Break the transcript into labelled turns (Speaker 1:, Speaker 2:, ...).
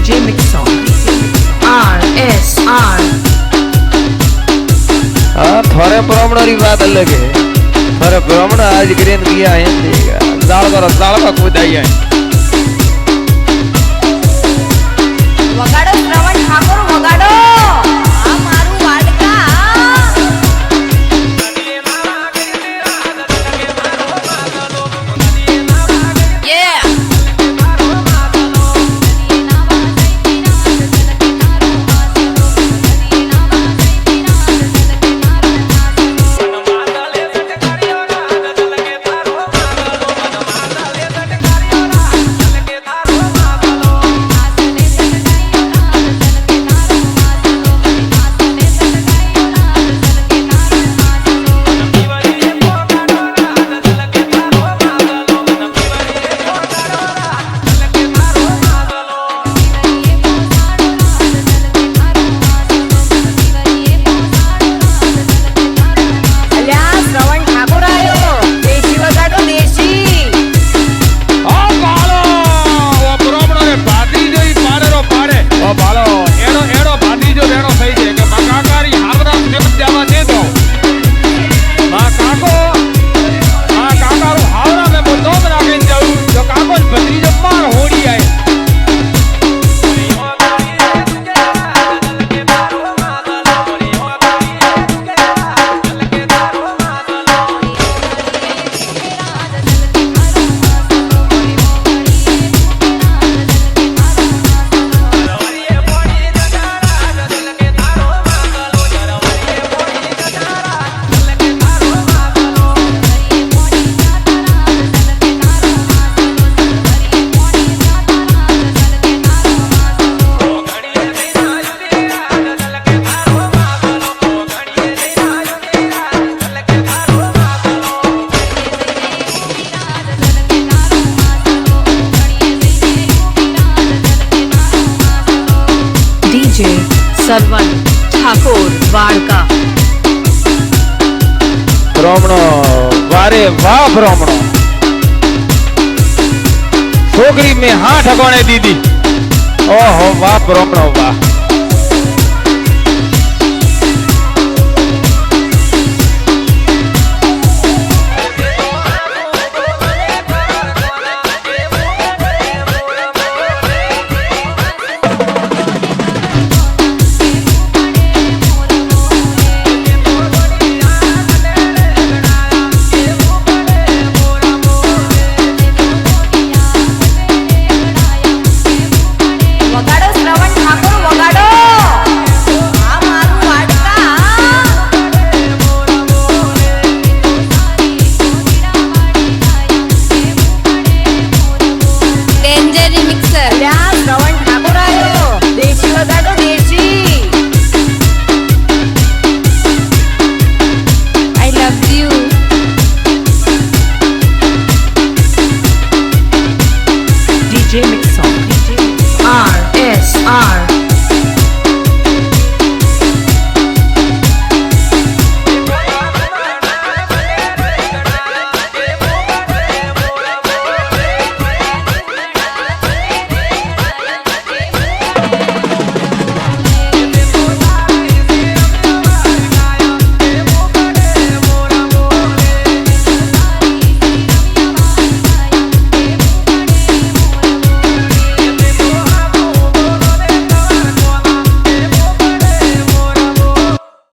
Speaker 1: DJ Mix Song RSR।
Speaker 2: हाँ थोड़े ब्राह्मणों की बात अलग है। थोड़े ब्राह्मण आज ग्रेन किया है दाल का कूद आई है।
Speaker 3: वगाड़ो श्रवण ठाकुर वगाड़ो आ मारू वाडका
Speaker 1: श्रवण ठाकुर वाडका।
Speaker 2: ब्राह्मणो वारे वाह ब्राह्मणो छोकरी में हाँ ठकोने दीदी। ओहो वाह ब्राह्मणो वाह।
Speaker 1: DJ Mix Song RSR।